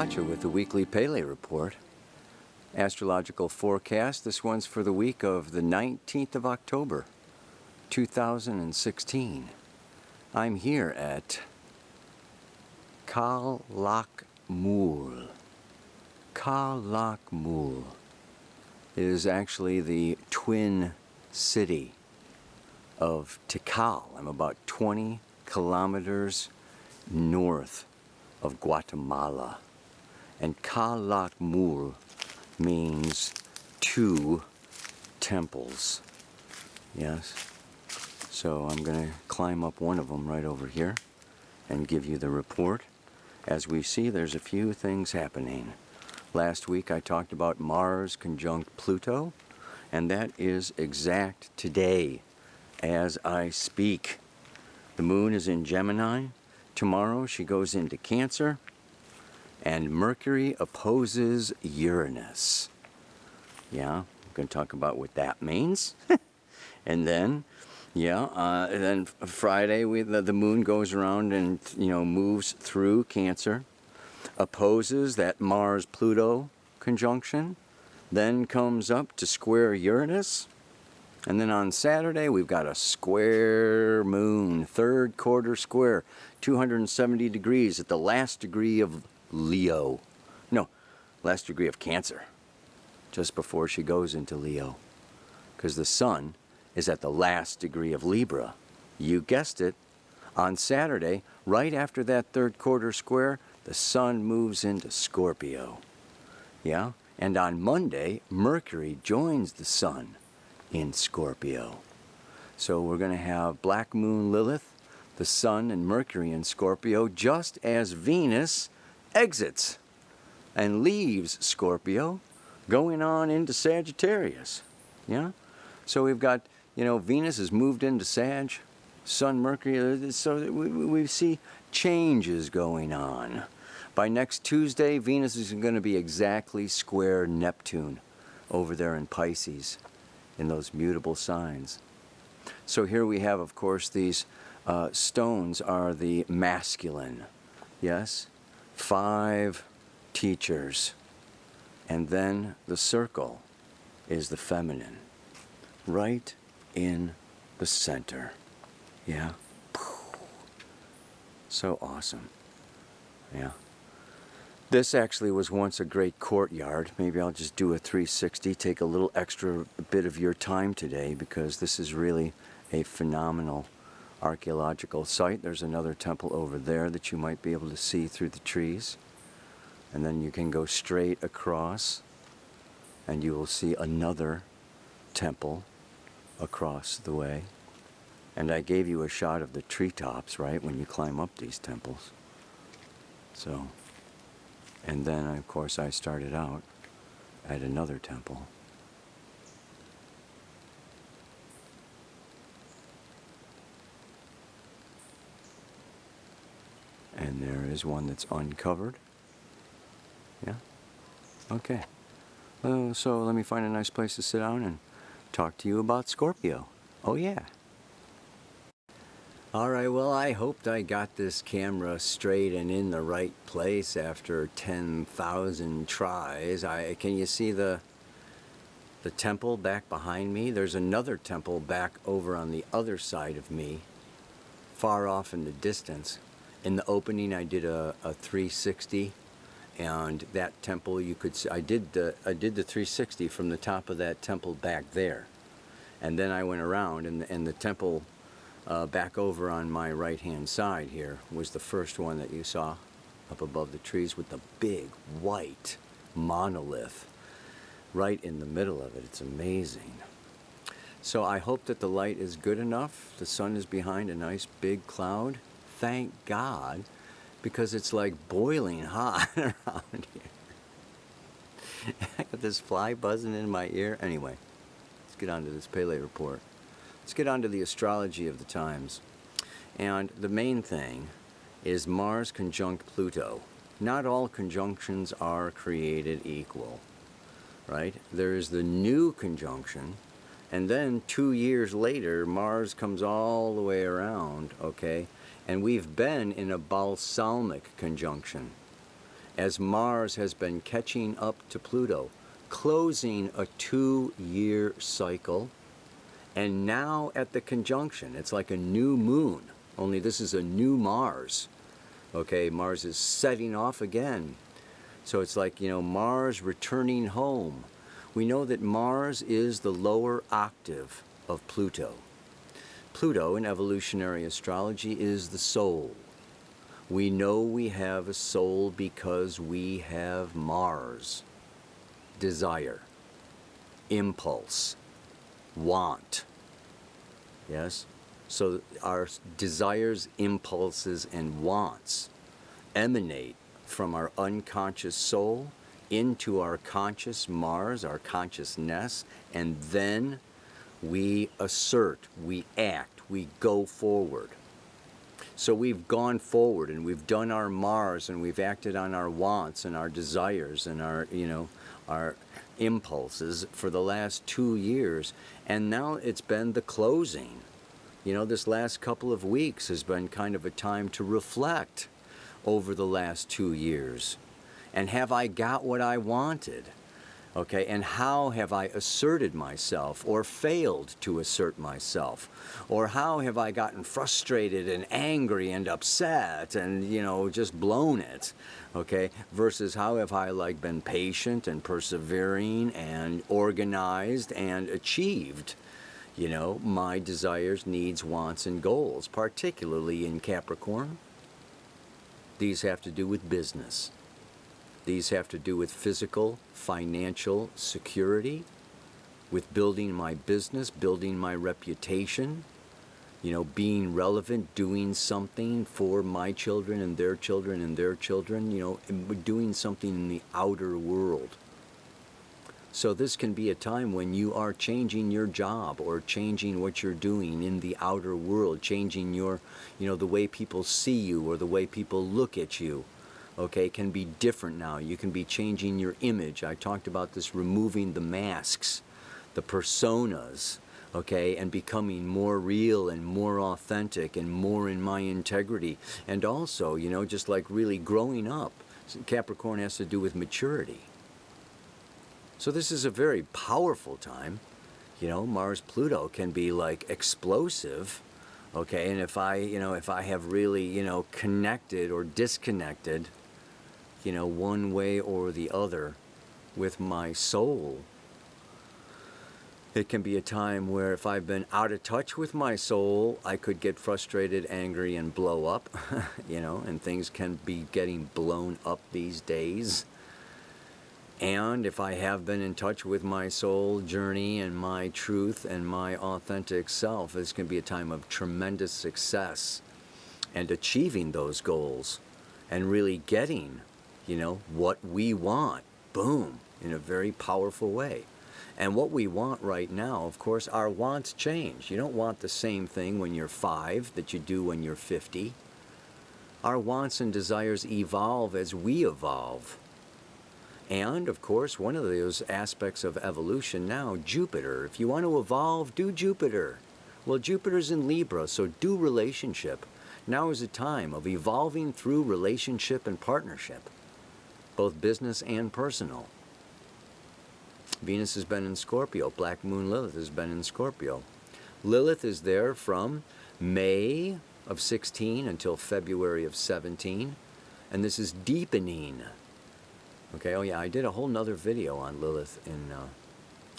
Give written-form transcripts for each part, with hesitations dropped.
Kaypacha with the weekly Pele report. Astrological forecast. This one's for the week of the 19th of October, 2016. I'm here at Kalakmul. Kalakmul is actually the twin city of Tikal. I'm about 20 kilometers north of Guatemala. And Kalakmul means two temples. Yes? So I'm going to climb up one of them right over here and give you the report. As we see, there's a few things happening. Last week I talked about Mars conjunct Pluto, and that is exact today as I speak. The moon is in Gemini. Tomorrow she goes into Cancer, and Mercury opposes Uranus. Yeah, I'm going to talk about what that means. And then, then Friday the moon goes around and moves through Cancer, opposes that Mars-Pluto conjunction, then comes up to square Uranus. And then on Saturday, we've got a square moon, third quarter square, 270 degrees at the last degree of Leo. No, last degree of Cancer, just before she goes into Leo. Because the sun is at the last degree of Libra. You guessed it. On Saturday, right after that third quarter square, the sun moves into Scorpio. Yeah? And on Monday, Mercury joins the sun in Scorpio. So we're going to have Black Moon Lilith, the Sun and Mercury in Scorpio, just as Venus exits and leaves Scorpio, going on into Sagittarius. Yeah? So we've got, Venus has moved into Sag, Sun, Mercury, so we see changes going on. By next Tuesday, Venus is going to be exactly square Neptune over there in Pisces, in those mutable signs. So here we have, of course, these stones are the masculine. Yes? 5 teachers. And then the circle is the feminine. Right in the center. Yeah? So awesome. Yeah. This actually was once a great courtyard. Maybe I'll just do a 360, take a little extra bit of your time today, because this is really a phenomenal archaeological site. There's another temple over there that you might be able to see through the trees. And then you can go straight across and you will see another temple across the way. And I gave you a shot of the treetops, right, when you climb up these temples. So... And then, of course, I started out at another temple. And there is one that's uncovered. Yeah? Okay. So let me find a nice place to sit down and talk to you about Scorpio. Oh, yeah. Alright, well, I hoped I got this camera straight and in the right place after 10,000 tries. Can you see the temple back behind me? There's another temple back over on the other side of me, far off in the distance. In the opening, I did a 360, and that temple you could see. I did the 360 from the top of that temple back there, and then I went around, and the temple back over on my right-hand side here was the first one that you saw up above the trees with the big white monolith right in the middle of it. It's amazing. So I hope that the light is good enough. The sun is behind a nice big cloud. Thank God, because it's like boiling hot around here. I got this fly buzzing in my ear. Anyway, let's get on to this Pele report. Let's get on to the astrology of the times. And the main thing is Mars conjunct Pluto. Not all conjunctions are created equal, right? There is the new conjunction, and then 2 years later, Mars comes all the way around, okay? And we've been in a balsamic conjunction. as Mars has been catching up to Pluto, closing a 2-year cycle, and now at the conjunction, it's like a new moon, only this is a new Mars. Okay, Mars is setting off again. So it's like, Mars returning home. We know that Mars is the lower octave of Pluto. Pluto in evolutionary astrology is the soul. We know we have a soul because we have Mars. Desire, impulse, want. Yes? So our desires, impulses, and wants emanate from our unconscious soul into our conscious Mars, our consciousness, and then we assert, we act, we go forward. So we've gone forward and we've done our Mars and we've acted on our wants and our desires and our, our impulses for the last 2 years, and now it's been the closing. This last couple of weeks has been kind of a time to reflect over the last 2 years. And have I got what I wanted? Okay, and how have I asserted myself or failed to assert myself? Or how have I gotten frustrated and angry and upset and, just blown it? Okay, versus how have I been patient and persevering and organized and achieved, my desires, needs, wants, and goals, particularly in Capricorn. These have to do with business. These have to do with physical, financial security, with building my business, building my reputation, being relevant, doing something for my children and their children and their children, and doing something in the outer world. So this can be a time when you are changing your job or changing what you're doing in the outer world, changing your, the way people see you or the way people look at you. Okay, can be different now. You can be changing your image. I talked about this, removing the masks, the personas, okay, and becoming more real and more authentic and more in my integrity. And also, just like really growing up. Capricorn has to do with maturity. So this is a very powerful time. Mars-Pluto can be like explosive. Okay, and if I have really, connected or disconnected, one way or the other with my soul, it can be a time where if I've been out of touch with my soul, I could get frustrated, angry, and blow up, and things can be getting blown up these days. And if I have been in touch with my soul journey and my truth and my authentic self, this can be a time of tremendous success and achieving those goals and really getting, what we want, boom, in a very powerful way. And what we want right now, of course, our wants change. You don't want the same thing when you're 5 that you do when you're 50. Our wants and desires evolve as we evolve. And, of course, one of those aspects of evolution now, Jupiter. If you want to evolve, do Jupiter. Well, Jupiter's in Libra, so do relationship. Now is a time of evolving through relationship and partnership, both business and personal. Venus has been in Scorpio. Black Moon Lilith has been in Scorpio. Lilith is there from May of 16 until February of 17. And this is deepening. Okay, oh yeah, I did a whole nother video on Lilith in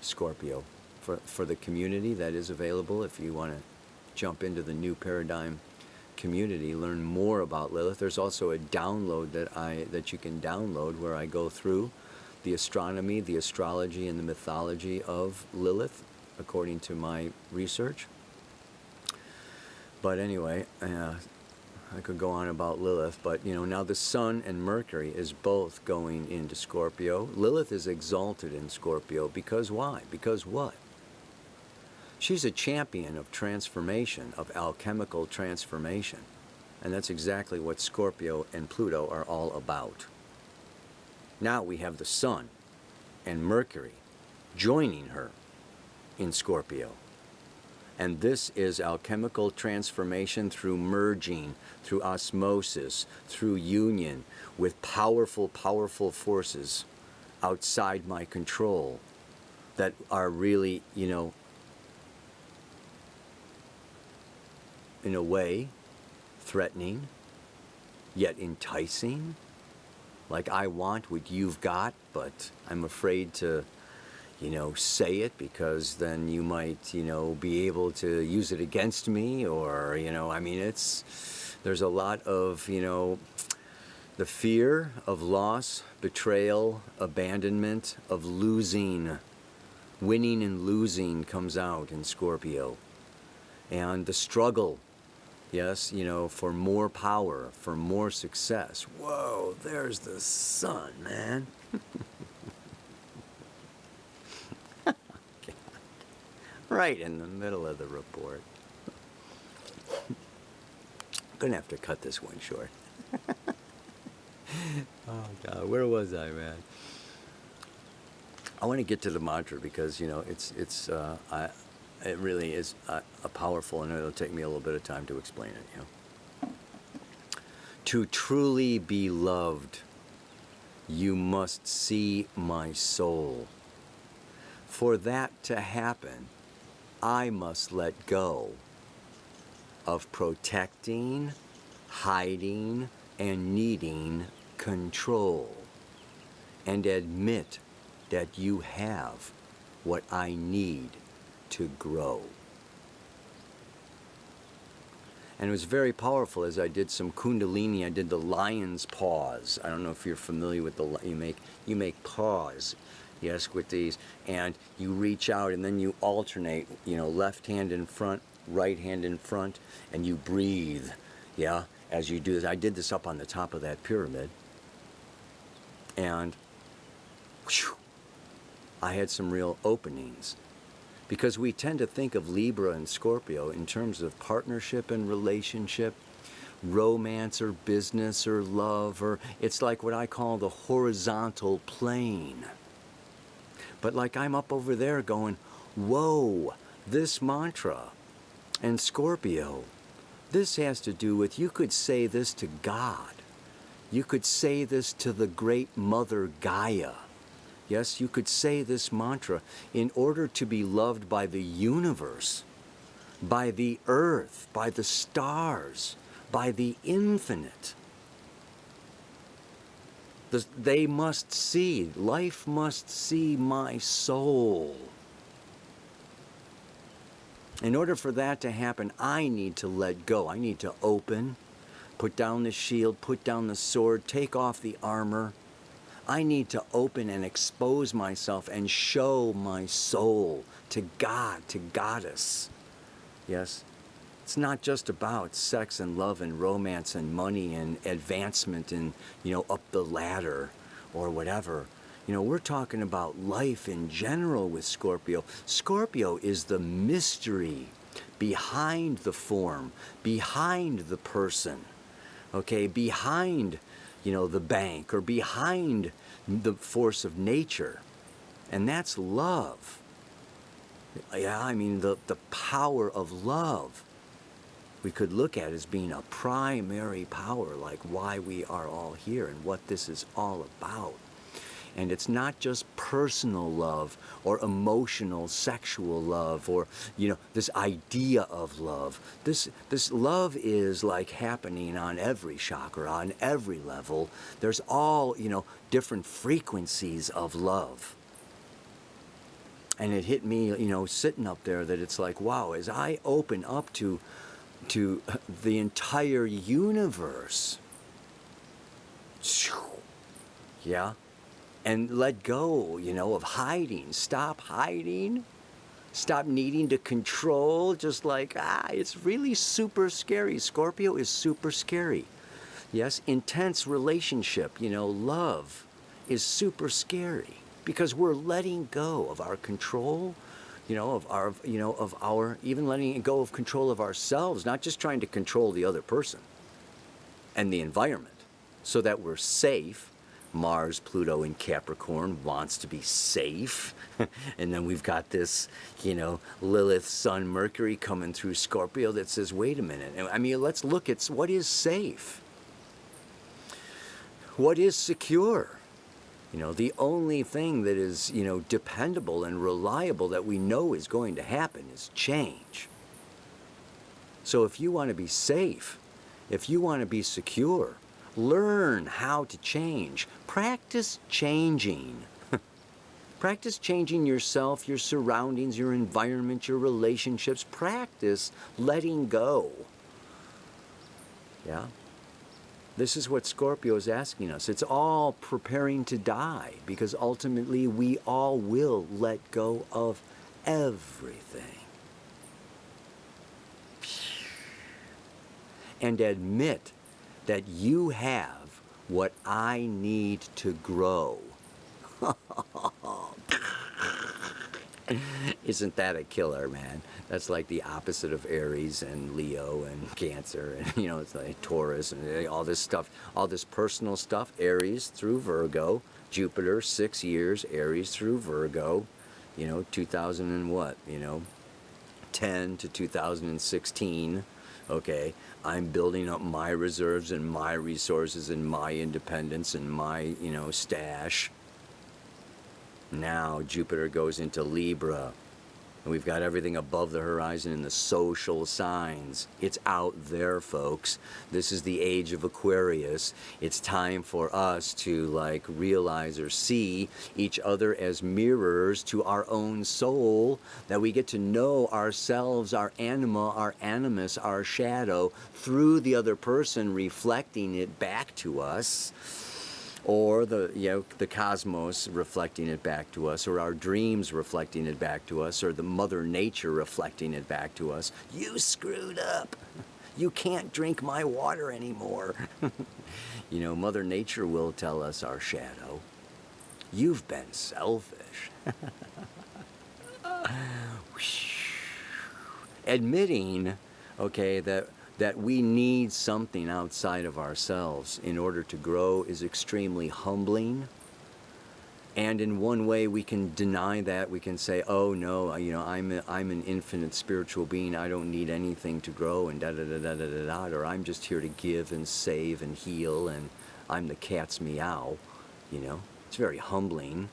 Scorpio for the community that is available if you want to jump into the new paradigm community, learn more about Lilith. There's also a download that you can download where I go through the astronomy, the astrology, and the mythology of Lilith according to my research. But anyway, I could go on about Lilith, but now the Sun and Mercury is both going into Scorpio. Lilith is exalted in Scorpio because why? Because what? She's a champion of transformation, of alchemical transformation. And that's exactly what Scorpio and Pluto are all about. Now we have the Sun and Mercury joining her in Scorpio. And this is alchemical transformation through merging, through osmosis, through union with powerful, powerful forces outside my control that are really, you know, in a way, threatening, yet enticing. Like, I want what you've got, but I'm afraid to, you know, say it because then you might, you know, be able to use it against me, or, you know, I mean, there's a lot of, you know, the fear of loss, betrayal, abandonment, of losing. Winning and losing comes out in Scorpio. And the struggle, yes, you know, for more power, for more success. Whoa, there's the sun, man. Right in the middle of the report. I'm gonna have to cut this one short. Oh God, where was I, man? I want to get to the mantra because, you know, it really is a powerful, and it'll take me a little bit of time to explain it. You know, to truly be loved, you must see my soul. For that to happen, I must let go of protecting, hiding, and needing control, and admit that you have what I need to grow. And it was very powerful as I did some kundalini. I did the lion's pause. I don't know if you're familiar with the, you make pause, yes, with these, and you reach out and then you alternate, you know, left hand in front, right hand in front, and you breathe, yeah, as you do this. I did this up on the top of that pyramid, and whew, I had some real openings. Because we tend to think of Libra and Scorpio in terms of partnership and relationship, romance or business or love, or it's like what I call the horizontal plane. But like I'm up over there going, whoa, this mantra and Scorpio, this has to do with, you could say this to God. You could say this to the great mother Gaia. Yes, you could say this mantra in order to be loved by the universe, by the earth, by the stars, by the infinite. They must see, life must see my soul. In order for that to happen, I need to let go. I need to open, put down the shield, put down the sword, take off the armor. I need to open and expose myself and show my soul to God, to Goddess. Yes? It's not just about sex and love and romance and money and advancement and, you know, up the ladder or whatever. You know, we're talking about life in general with Scorpio. Scorpio is the mystery behind the form, behind the person, okay, behind, you know, the bank, or behind the force of nature. And that's love. Yeah, I mean, the power of love we could look at as being a primary power, like why we are all here and what this is all about. And it's not just personal love or emotional, sexual love, or, you know, this idea of love. This love is like happening on every chakra, on every level. There's all, you know, different frequencies of love. And it hit me, you know, sitting up there, that it's like, wow, as I open up to the entire universe, yeah, and let go, you know, of hiding. Stop hiding. Stop needing to control. Just like, it's really super scary. Scorpio is super scary. Yes, intense relationship, you know, love is super scary because we're letting go of our control, you know, of our, even letting go of control of ourselves, not just trying to control the other person and the environment so that we're safe, Mars, Pluto in Capricorn wants to be safe. And then we've got this, Lilith, Sun, Mercury coming through Scorpio that says, wait a minute. I mean, let's look at what is safe. What is secure? The only thing that is, dependable and reliable that we know is going to happen is change. So if you want to be safe, if you want to be secure, learn how to change. Practice changing. Practice changing yourself, your surroundings, your environment, your relationships. Practice letting go. Yeah? This is what Scorpio is asking us. It's all preparing to die, because ultimately we all will let go of everything. And admit that you have what I need to grow. Isn't that a killer, man? That's like the opposite of Aries and Leo and Cancer, and it's like Taurus and all this stuff, all this personal stuff. Aries through Virgo, Jupiter, 6 years, Aries through Virgo, 2000 and what, 10 to 2016. Okay, I'm building up my reserves and my resources and my independence and my, stash. Now Jupiter goes into Libra, and we've got everything above the horizon in the social signs. It's out there, folks. This is the age of Aquarius. It's time for us to realize or see each other as mirrors to our own soul, that we get to know ourselves, our anima, our animus, our shadow, through the other person reflecting it back to us. Or the cosmos reflecting it back to us, or our dreams reflecting it back to us, or the Mother Nature reflecting it back to us. You screwed up. You can't drink my water anymore. Mother Nature will tell us, our shadow, you've been selfish. Admitting, okay, that we need something outside of ourselves in order to grow is extremely humbling. And in one way we can deny that. We can say, oh no, I'm an infinite spiritual being. I don't need anything to grow, and da-da-da-da-da-da, or I'm just here to give and save and heal, and I'm the cat's meow. It's very humbling,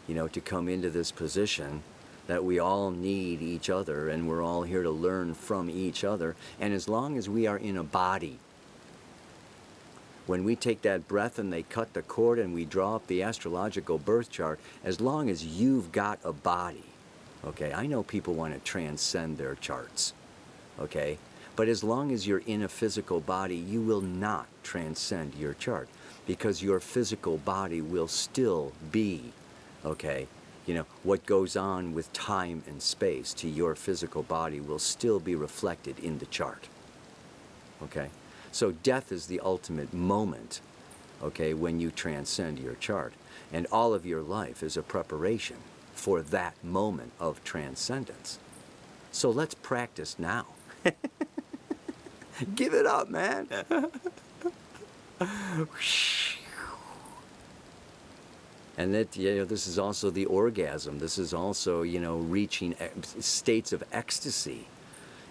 to come into this position that we all need each other, and we're all here to learn from each other. And as long as we are in a body, when we take that breath and they cut the cord and we draw up the astrological birth chart, as long as you've got a body, okay, I know people want to transcend their charts, okay, but as long as you're in a physical body, you will not transcend your chart, because your physical body will still be, okay, what goes on with time and space to your physical body will still be reflected in the chart. Okay? So death is the ultimate moment, okay, when you transcend your chart. And all of your life is a preparation for that moment of transcendence. So let's practice now. Give it up, man. And that, this is also the orgasm. This is also, reaching states of ecstasy.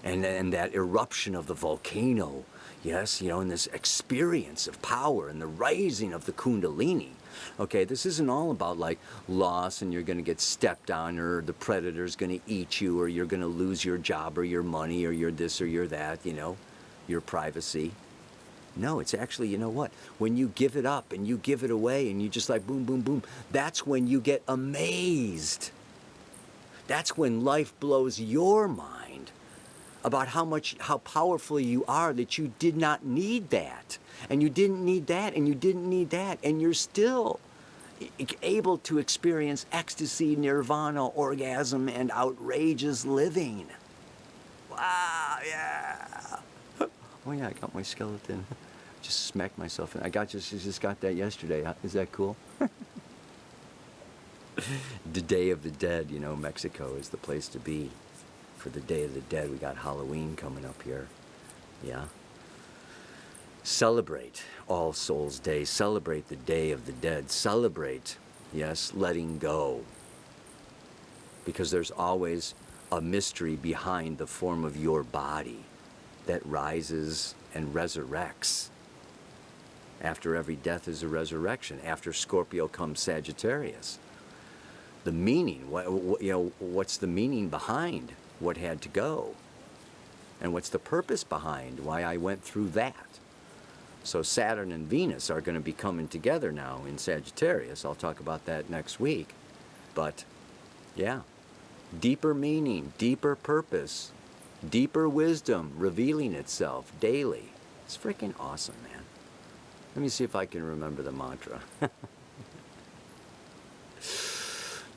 And that eruption of the volcano, yes, and this experience of power and the rising of the kundalini. Okay, this isn't all about loss and you're going to get stepped on, or the predator's going to eat you, or you're going to lose your job or your money or your this or your that, your privacy. No, it's actually, when you give it up and you give it away and you just boom, boom, boom, that's when you get amazed. That's when life blows your mind about how powerful you are, that you did not need that, and you didn't need that, and you didn't need that, and you're still able to experience ecstasy, nirvana, orgasm, and outrageous living. Wow, yeah. Oh yeah, I got my skeleton. Just smacked myself in. Just got that yesterday. Is that cool? The Day of the Dead, Mexico is the place to be for the Day of the Dead. We got Halloween coming up here. Yeah. Celebrate All Souls Day. Celebrate the Day of the Dead. Celebrate, yes, letting go. Because there's always a mystery behind the form of your body that rises and resurrects. After every death is a resurrection. After Scorpio comes Sagittarius. The meaning, what's the meaning behind what had to go? And what's the purpose behind why I went through that? So Saturn and Venus are going to be coming together now in Sagittarius. I'll talk about that next week. But, yeah, deeper meaning, deeper purpose, deeper wisdom revealing itself daily. It's freaking awesome, man. Let me see if I can remember the mantra.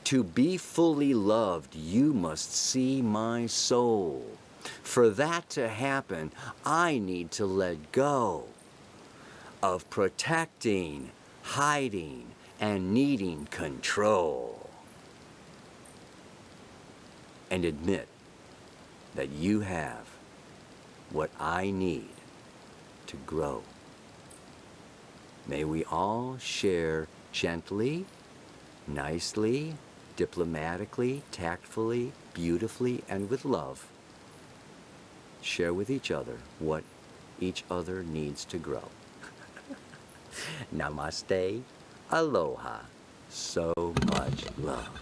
To be fully loved, you must see my soul. For that to happen, I need to let go of protecting, hiding, and needing control. And admit that you have what I need to grow. May we all share gently, nicely, diplomatically, tactfully, beautifully, and with love. Share with each other what each other needs to grow. Namaste. Aloha. So much love.